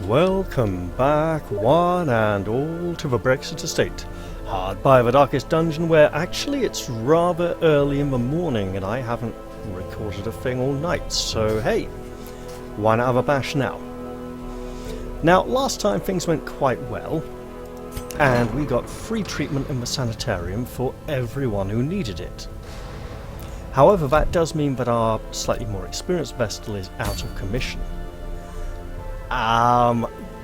Welcome back, one and all, to the Brexit Estate, hard by the darkest dungeon where actually it's rather early in the morning and I haven't recorded a thing all night, so hey, why not have a bash now? Now, last time things went quite well, and we got free treatment in the sanitarium for everyone who needed it. However, that does mean that our slightly more experienced Vestal is out of commission.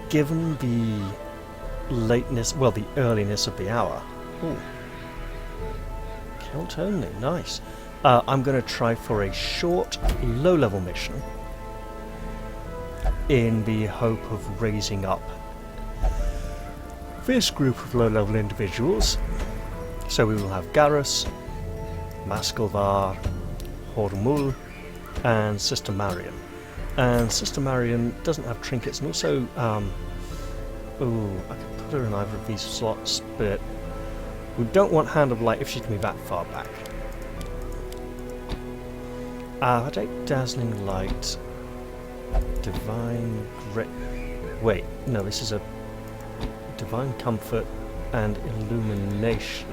Given the lateness, well, the earliness of the hour. Ooh. Count only, nice. I'm going to try for a short, low-level mission in the hope of raising up this group of low-level individuals. So we will have Garrus, Maskelvar, Hormul, and Sister Marion. And Sister Marion doesn't have trinkets, and also, I can put her in either of these slots, but we don't want Hand of Light if she can be that far back. I take Dazzling Light, Divine Wait, no, this is a Divine Comfort and Illumination.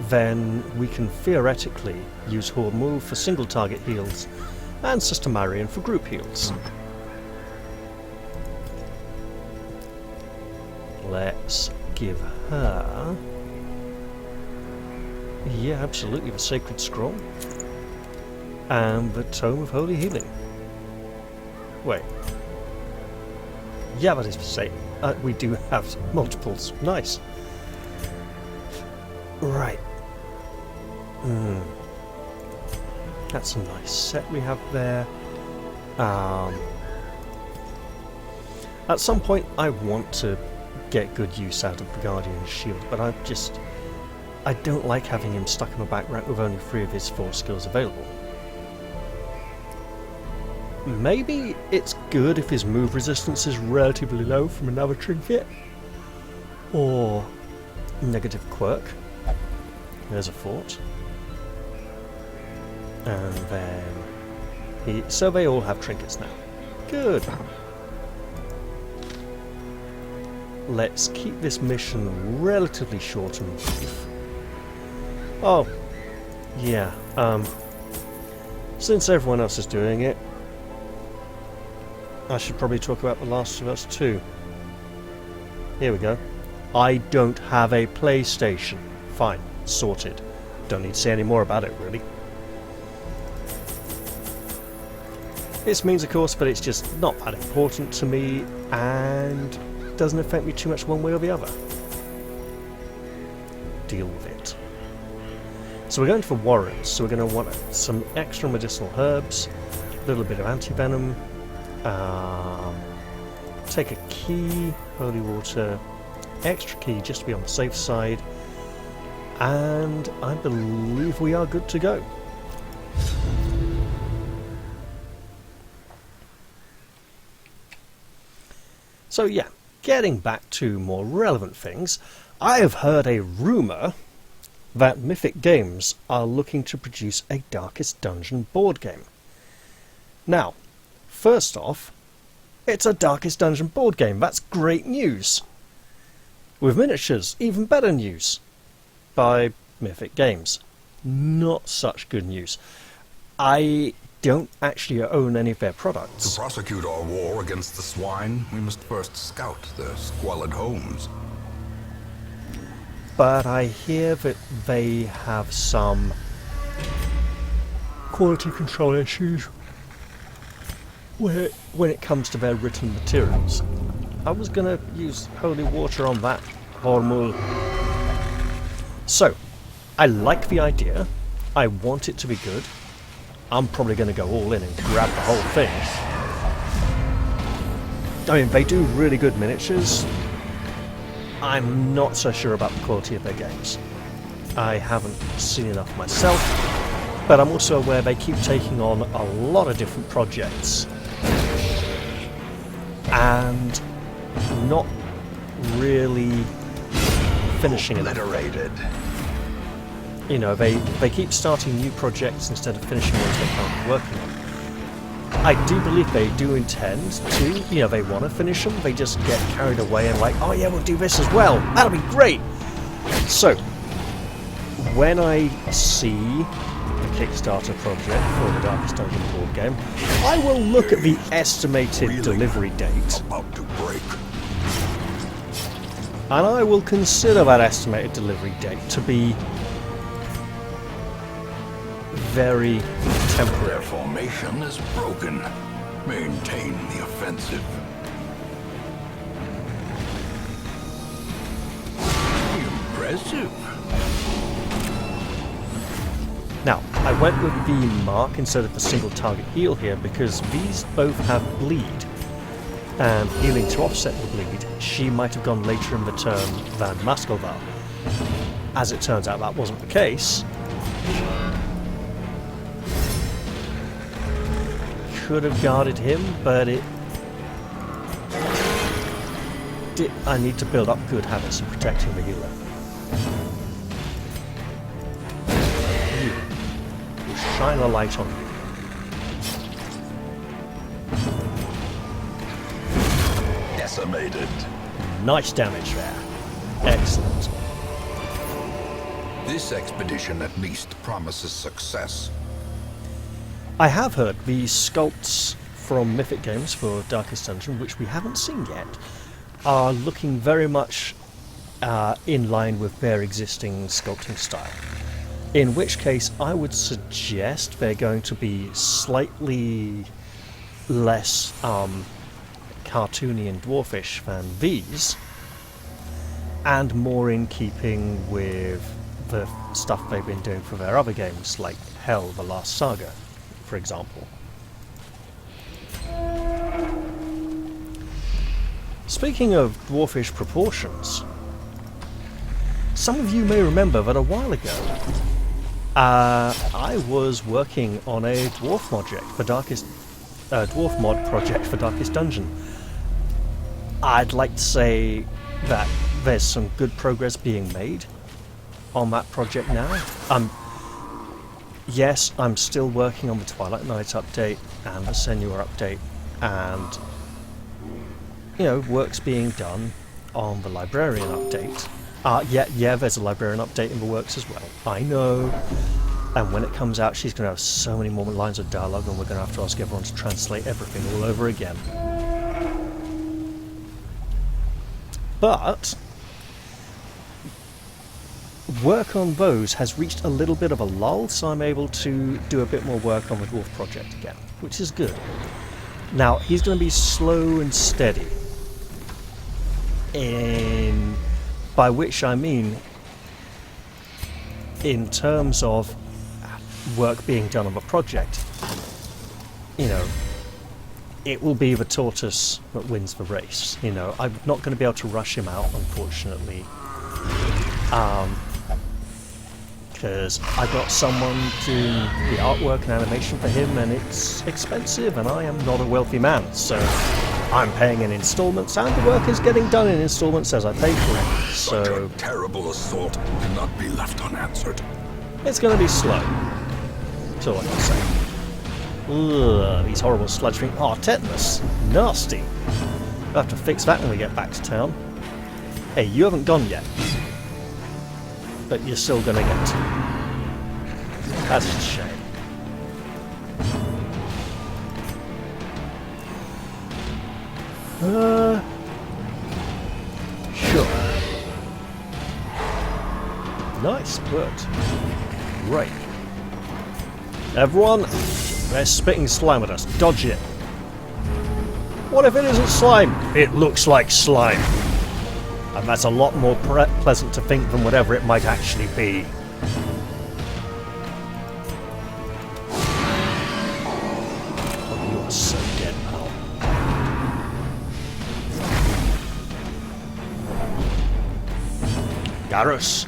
Then we can theoretically use Hormul for single target heals and Sister Marion for group heals. Let's give her... yeah, absolutely, the Sacred Scroll and the Tome of Holy Healing. Wait. Yeah, that is the same. We do have multiples. Nice. Right. That's a nice set we have there. At some point I want to get good use out of the Guardian's Shield, but I don't like having him stuck in the back rank with only 3 of his 4 skills available. Maybe it's good if his move resistance is relatively low from another trinket, or negative quirk. There's a fort. And then... so they all have trinkets now. Good. Let's keep this mission relatively short and brief. Oh, yeah. Since everyone else is doing it, I should probably talk about The Last of Us 2. Here we go. I don't have a PlayStation. Fine. Sorted. Don't need to say any more about it, really. This means, of course, that it's just not that important to me and doesn't affect me too much one way or the other. Deal with it. So we're going for warrants, so we're going to want some extra medicinal herbs, a little bit of anti-venom, take a key, holy water, extra key just to be on the safe side, and I believe we are good to go. So yeah, getting back to more relevant things, I have heard a rumour that Mythic Games are looking to produce a Darkest Dungeon board game. Now, first off, it's a Darkest Dungeon board game. That's great news. With miniatures, even better news. By Mythic Games. Not such good news. I don't actually own any of their products. To prosecute our war against the swine, we must first scout their squalid homes. But I hear that they have some quality control issues when it comes to their written materials. I was going to use holy water on that, Hormul. So, I like the idea. I want it to be good. I'm probably going to go all in and grab the whole thing. I mean, they do really good miniatures. I'm not so sure about the quality of their games. I haven't seen enough myself, but I'm also aware they keep taking on a lot of different projects and not really finishing it. Obliterated. You know, they keep starting new projects instead of finishing ones they're currently working on. I do believe they do intend to, they want to finish them, they just get carried away and like, oh yeah, we'll do this as well, that'll be great! So, when I see the Kickstarter project for the Darkest Dungeon board game, I will look at the estimated delivery date, About to break. and I will consider that estimated delivery date to be very Their temporary. formation is broken. Maintain the offensive. Impressive. Now, I went with the mark instead of the single target heal here because these both have bleed, and healing to offset the bleed, she might have gone later in the turn than Maskelvar. As it turns out, that wasn't the case. Could have guarded him, but I need to build up good habits of protecting the healer. You will shine a light on you. Decimated. Nice damage there. Excellent. This expedition at least promises success. I have heard the sculpts from Mythic Games for Darkest Dungeon, which we haven't seen yet, are looking very much in line with their existing sculpting style. In which case, I would suggest they're going to be slightly less cartoony and dwarfish than these, and more in keeping with the stuff they've been doing for their other games, like Hell, the Last Saga, for example. Speaking of dwarfish proportions, some of you may remember that a while ago I was working on a dwarf mod project for Darkest Dungeon. I'd like to say that there's some good progress being made on that project now. Yes, I'm still working on the Twilight Night update and the Senua update, and work's being done on the Librarian update. Yeah, there's a Librarian update in the works as well. I know. And when it comes out, she's going to have so many more lines of dialogue, and we're going to have to ask everyone to translate everything all over again. But work on those has reached a little bit of a lull, so I'm able to do a bit more work on the Dwarf project again, which is good. Now, he's going to be slow and steady, by which I mean in terms of work being done on the project. It will be the tortoise that wins the race. I'm not going to be able to rush him out, unfortunately. Because I got someone doing the artwork and animation for him, and it's expensive, and I am not a wealthy man, so I'm paying in installments, and the work is getting done in installments as I pay for it. Such So a terrible assault cannot be left unanswered. it's going to be slow. That's all I can say. Ugh, these horrible sludge things. Oh, tetanus. Nasty. I'll have to fix that when we get back to town. Hey, you haven't gone yet. But you're still going to get to. That's a shame. Sure. Nice, worked. Great. Everyone, they're spitting slime at us. Dodge it. What if it isn't slime? It looks like slime. And that's a lot more pleasant to think than whatever it might actually be. Oh, you are so dead, pal. Garrus,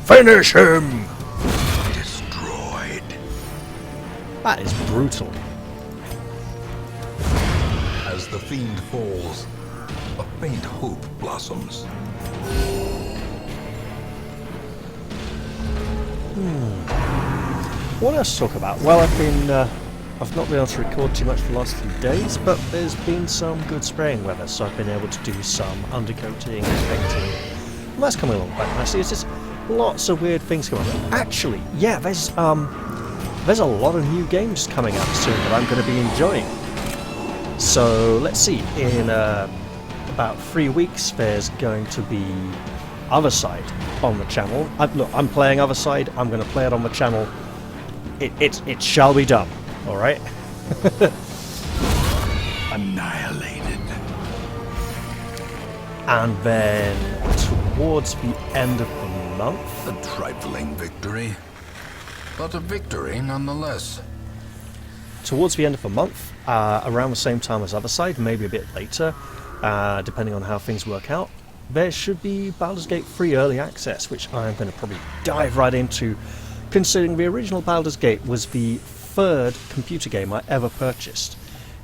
finish him! Destroyed. That is brutal. As the fiend falls, a faint hope blossoms. What else to talk about? Well, I've been I've not been able to record too much for the last few days, but there's been some good spraying weather, so I've been able to do some undercoating and painting. And that's coming along quite nicely. It's just lots of weird things going on. Actually, yeah, there's a lot of new games coming out soon that I'm going to be enjoying. So let's see, in about 3 weeks there's going to be Other Side on the channel. Look, I'm playing Other Side, I'm going to play it on the channel. It shall be done, alright? Annihilated. And then towards the end of the month... A trifling victory, but a victory nonetheless. Towards the end of the month, around the same time as Other Side, maybe a bit later, depending on how things work out, there should be Baldur's Gate 3 Early Access, which I'm going to probably dive right into, considering the original Baldur's Gate was the third computer game I ever purchased.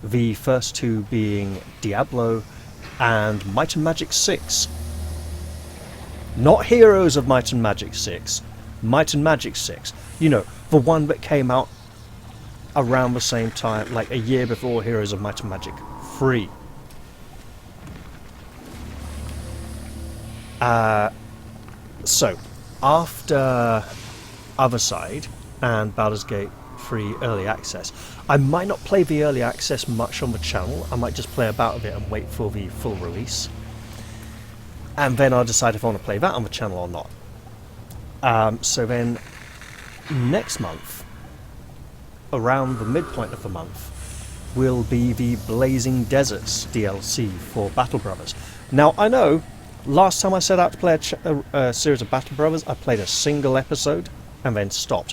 The first two being Diablo and Might and Magic 6. Not Heroes of Might and Magic 6, Might and Magic 6. You know, the one that came out around the same time, like a year before Heroes of Might and Magic 3. So, after Other Side and Baldur's Gate 3 Early Access, I might not play the Early Access much on the channel. I might just play about with it and wait for the full release. And then I'll decide if I want to play that on the channel or not. So then, next month, around the midpoint of the month, will be the Blazing Deserts DLC for Battle Brothers. Now, I know, last time I set out to play a series of Battle Brothers, I played a single episode and then stopped.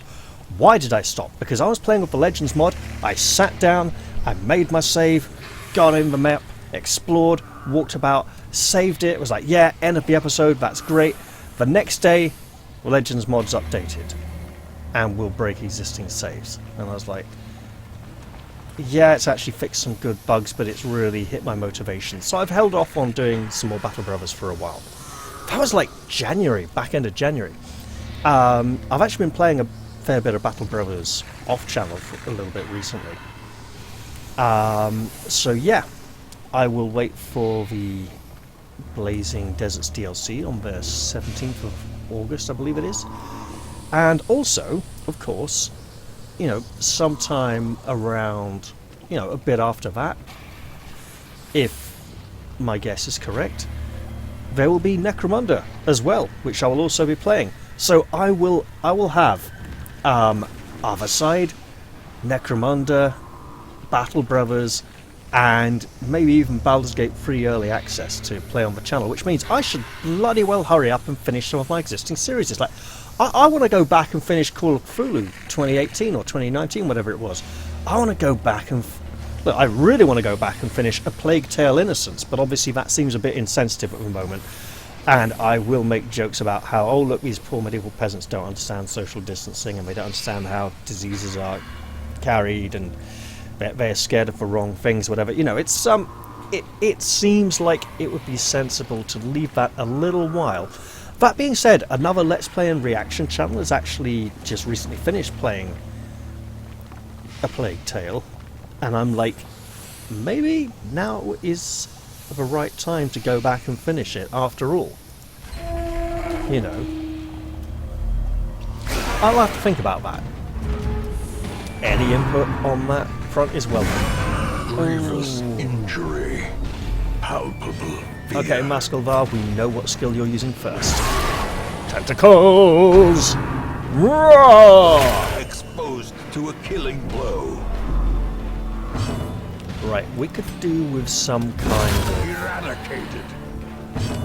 Why did I stop? Because I was playing with the Legends mod, I sat down, I made my save, got in the map, explored, walked about, saved it, was like, yeah, end of the episode, that's great. The next day, the Legends mod's updated and will break existing saves. And I was like, yeah, it's actually fixed some good bugs, but it's really hit my motivation. So I've held off on doing some more Battle Brothers for a while. That was like January, back end of January. I've actually been playing a fair bit of Battle Brothers off channel for a little bit recently. So yeah, I will wait for the Blazing Deserts DLC on the 17th of August, I believe it is. And also, of course, you know, sometime around, you know, a bit after that, if my guess is correct, there will be Necromunda as well, which I will also be playing. So I will have Other Side, Necromunda, Battle Brothers, and maybe even Baldur's Gate 3 Early Access to play on the channel, which means I should bloody well hurry up and finish some of my existing series. It's like, I want to go back and finish Call of Cthulhu 2018 or 2019, whatever it was. I want to go back and... Look, I really want to go back and finish A Plague Tale Innocence, but obviously that seems a bit insensitive at the moment. And I will make jokes about how, oh look, these poor medieval peasants don't understand social distancing and they don't understand how diseases are carried and they're scared of the wrong things, whatever. You know, it's it seems like it would be sensible to leave that a little while. That being said, another Let's Play and Reaction channel has actually just recently finished playing A Plague Tale, and I'm like, maybe now is the right time to go back and finish it after all. You know, I'll have to think about that. Any input on that front is welcome. Grievous injury. Palpable fear. Okay, Maskelvar, we know what skill you're using first. Tentacles! Roar! Exposed to a killing blow. Right, we could do with some kind of Eradicated.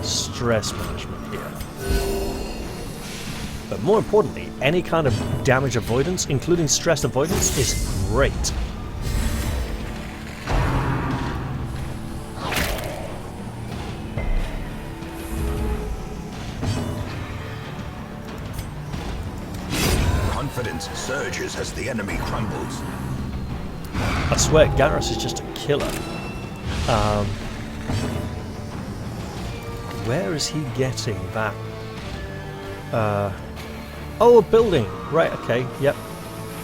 stress management here. But more importantly, any kind of damage avoidance, including stress avoidance, is great. Confidence surges as the enemy crumbles. I swear, Garrus is just a killer. Where is he getting that? Oh, a building. Right, okay, yep.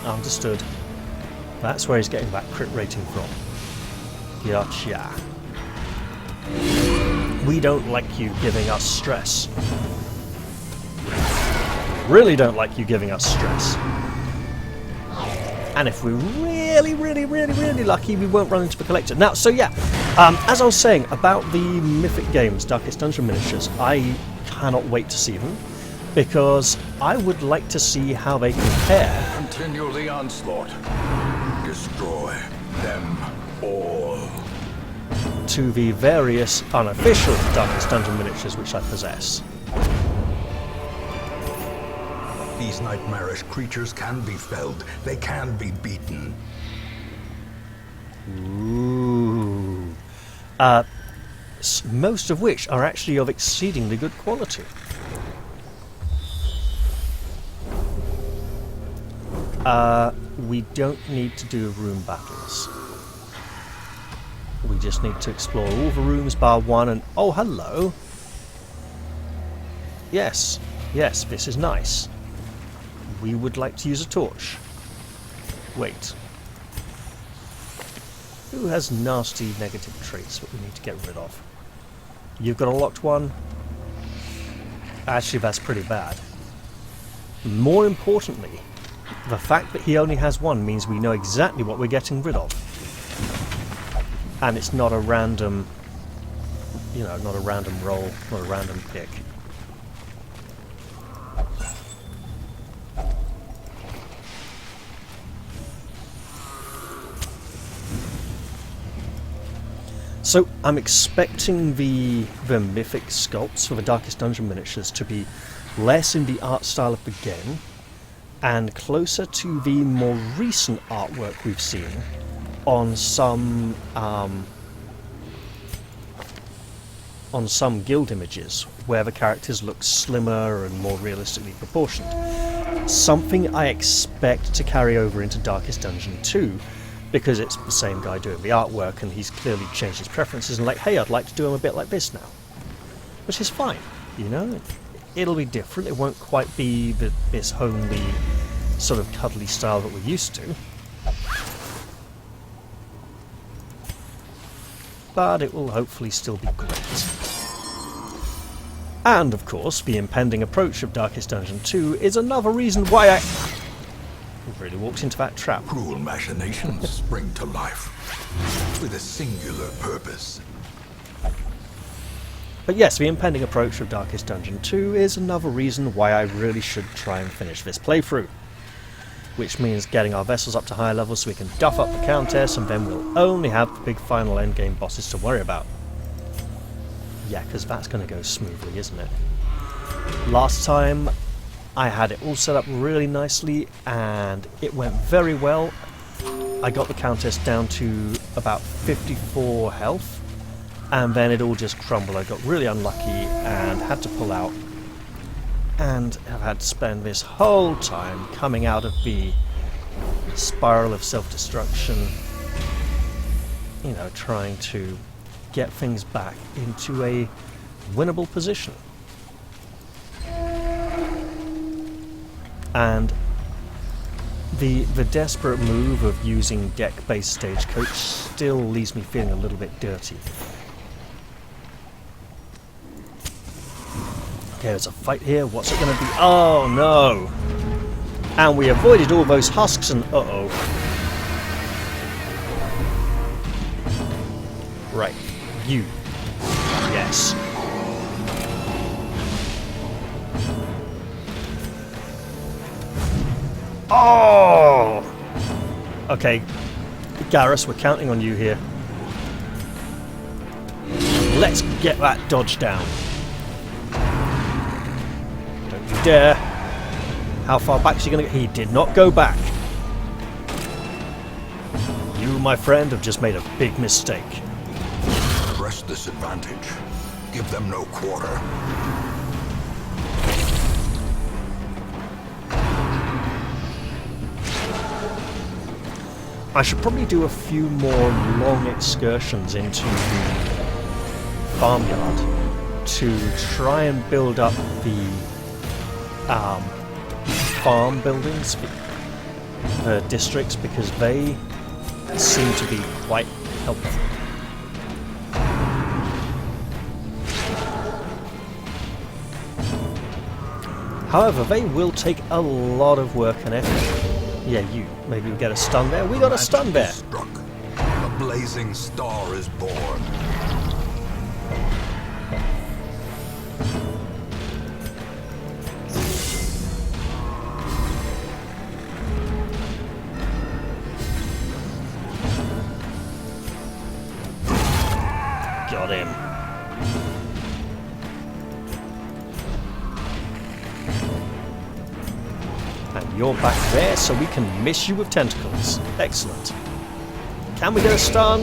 Understood. That's where he's getting that crit rating from. Gotcha. We don't like you giving us stress. Really don't like you giving us stress. And if we're really lucky, we won't run into the collector. Now, so yeah, as I was saying about the Mythic Games Darkest Dungeon miniatures, I cannot wait to see them, because I would like to see how they compare. Continue the onslaught. Destroy them all. To the various unofficial Darkest Dungeon miniatures which I possess. These nightmarish creatures can be felled. They can be beaten. Ooh. Most of which are actually of exceedingly good quality. We don't need to do room battles. We just need to explore all the rooms bar one and... Oh, hello! Yes, yes, this is nice. We would like to use a torch. Wait. Who has nasty negative traits that we need to get rid of? You've got a locked one? Actually, that's pretty bad. More importantly, the fact that he only has one means we know exactly what we're getting rid of. And it's not a random, you know, not a random roll, not a random pick. So I'm expecting the mythic sculpts for the Darkest Dungeon miniatures to be less in the art style of the game and closer to the more recent artwork we've seen on some guild images where the characters look slimmer and more realistically proportioned. Something I expect to carry over into Darkest Dungeon 2, because it's the same guy doing the artwork and he's clearly changed his preferences and like, hey, I'd like to do him a bit like this now. Which is fine, you know? It'll be different, it won't quite be this homely, sort of cuddly style that we're used to. But it will hopefully still be great. And, of course, the impending approach of Darkest Dungeon 2 is another reason why I really walked into that trap. Cruel machinations spring to life with a singular purpose. But yes, the impending approach of Darkest Dungeon 2 is another reason why I really should try and finish this playthrough. Which means getting our vessels up to higher levels so we can duff up the Countess, and then we'll only have the big final endgame bosses to worry about. Yeah, because that's going to go smoothly, isn't it? Last time I had it all set up really nicely and it went very well. I got the Countess down to about 54 health and then it all just crumbled. I got really unlucky and had to pull out. And I've had to spend this whole time coming out of the spiral of self-destruction, you know, trying to get things back into a winnable position. And the desperate move of using deck-based stagecoach still leaves me feeling a little bit dirty. Okay, there's a fight here. What's it going to be? Oh, no! And we avoided all those husks and... Uh-oh. Right. You. Yes. Oh! Okay. Garrus, we're counting on you here. Let's get that dodge down. Don't you dare. How far back is he going to get? He did not go back. You, my friend, have just made a big mistake. Press this advantage. Give them no quarter. I should probably do a few more long excursions into the farmyard to try and build up the farm buildings, the districts, because they seem to be quite helpful. However, they will take a lot of work and effort. Yeah, you. Maybe we get a stun there. We got a stun there. Struck. A blazing star is born. Got him. And you're back there, so we can miss you with tentacles. Excellent. Can we get a stun?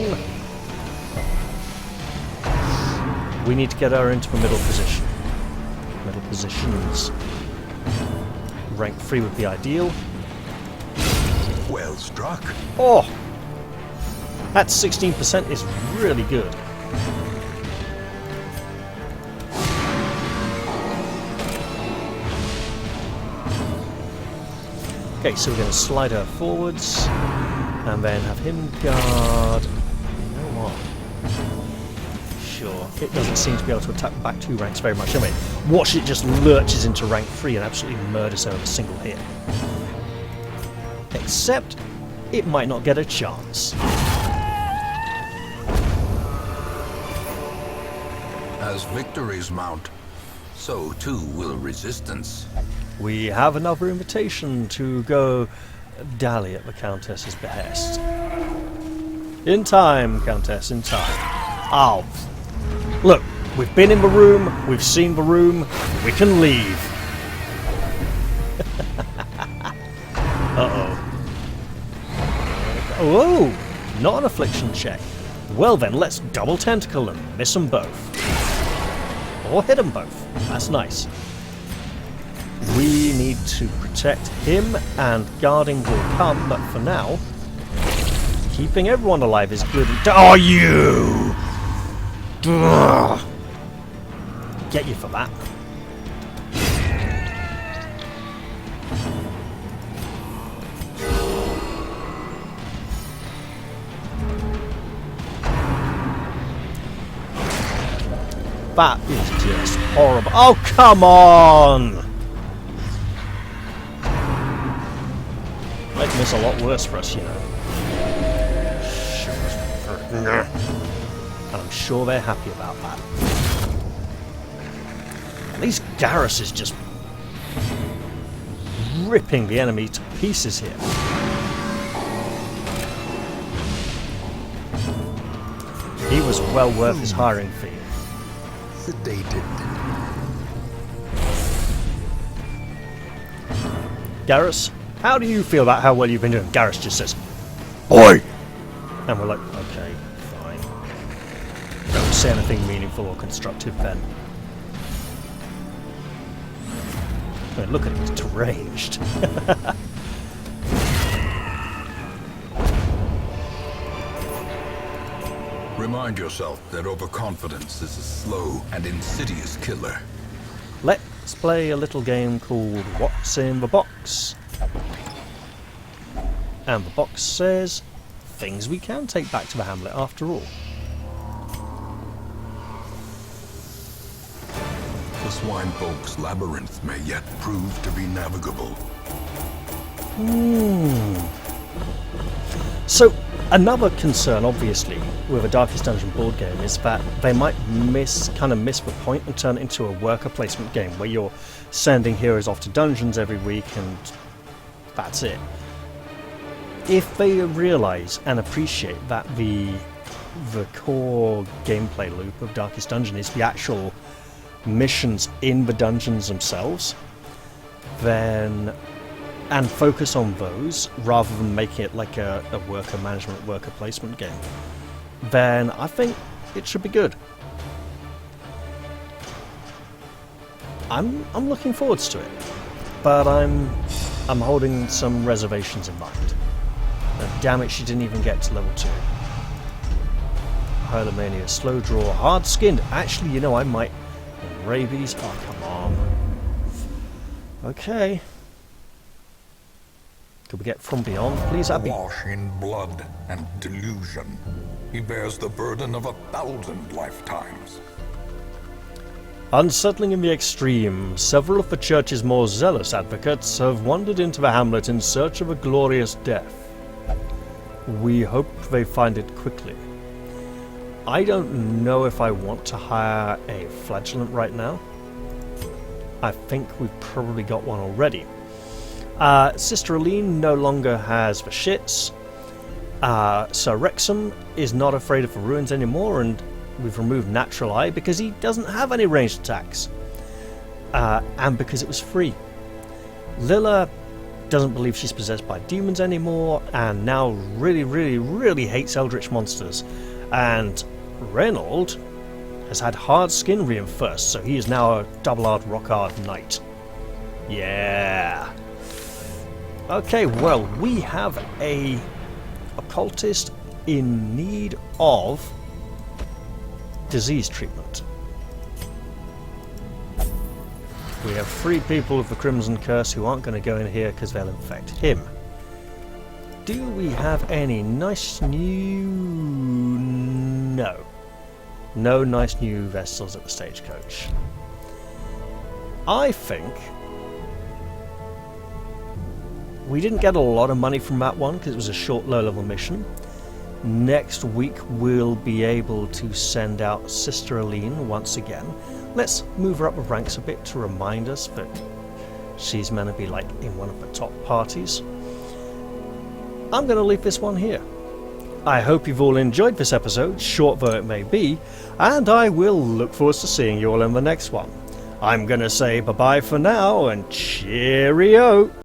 We need to get her into a middle position. Middle positions. Rank 3 would be ideal. Well struck. Oh! That 16% is really good. Okay, so we're going to slide her forwards, and then have him guard. You know what? Sure. It doesn't seem to be able to attack back 2 ranks very much. I mean, watch it just lurches into rank 3 and absolutely murders her with a single hit. Except, it might not get a chance. As victories mount, so too will resistance. We have another invitation to go dally at the Countess's behest. In time, Countess, in time. Oh. Look, we've been in the room, we've seen the room, we can leave. Uh-oh. Whoa! Not an affliction check. Well then, let's double tentacle them, miss them both. Or hit them both. That's nice. We need to protect him, and guarding will come, but for now, keeping everyone alive is good. Oh, you! Ugh. Get you for that. That is just horrible. Oh, come on! Making this a lot worse for us, you know. And I'm sure they're happy about that. At least Garrus is just ripping the enemy to pieces here. He was well worth his hiring fee. Sedated. Garrus, how do you feel about how well you've been doing? Garrus just says, "Oi!" And we're like, okay, fine. Don't say anything meaningful or constructive then. I mean, look at him, he's deranged. Remind yourself that overconfidence is a slow and insidious killer. Let's play a little game called What's in the Box? And the box says things we can take back to the hamlet after all. The swine-folk's labyrinth may yet prove to be navigable. So, another concern, obviously, with a Darkest Dungeon board game is that they might miss the point and turn it into a worker placement game where you're sending heroes off to dungeons every week and that's it. If they realise and appreciate that the core gameplay loop of Darkest Dungeon is the actual missions in the dungeons themselves, then and focus on those rather than making it like a worker management, worker placement game, then I think it should be good. I'm looking forwards to it, but I'm holding some reservations in mind. Damn it, she didn't even get to level 2. Hylomania, slow draw, hard skinned. Actually, you know, I might. Rabies. Oh, come on. Okay. Could we get from beyond, please? That'd be... Awash in blood and delusion, he bears the burden of 1,000 lifetimes. Unsettling in the extreme, several of the church's more zealous advocates have wandered into the hamlet in search of a glorious death. We hope they find it quickly. I don't know if I want to hire a flagellant right now. I think we've probably got one already. Sister Aline no longer has the shits. Sir Wrexham is not afraid of the ruins anymore, and we've removed Natural Eye because he doesn't have any ranged attacks. And because it was free. Lilla doesn't believe she's possessed by demons anymore, and now really hates eldritch monsters. And Reynold has had hard skin reinforced, so he is now a double-hard rock-hard knight. Yeah. Okay, well, we have a occultist in need of disease treatment. We have 3 people with the Crimson Curse who aren't going to go in here because they'll infect him. Do we have any nice new... No. No nice new vessels at the stagecoach. I think we didn't get a lot of money from that one because it was a short low-level mission. Next week we'll be able to send out Sister Aline once again. Let's move her up the ranks a bit to remind us that she's meant to be like in one of the top parties. I'm going to leave this one here. I hope you've all enjoyed this episode, short though it may be, and I will look forward to seeing you all in the next one. I'm going to say bye-bye for now and cheerio!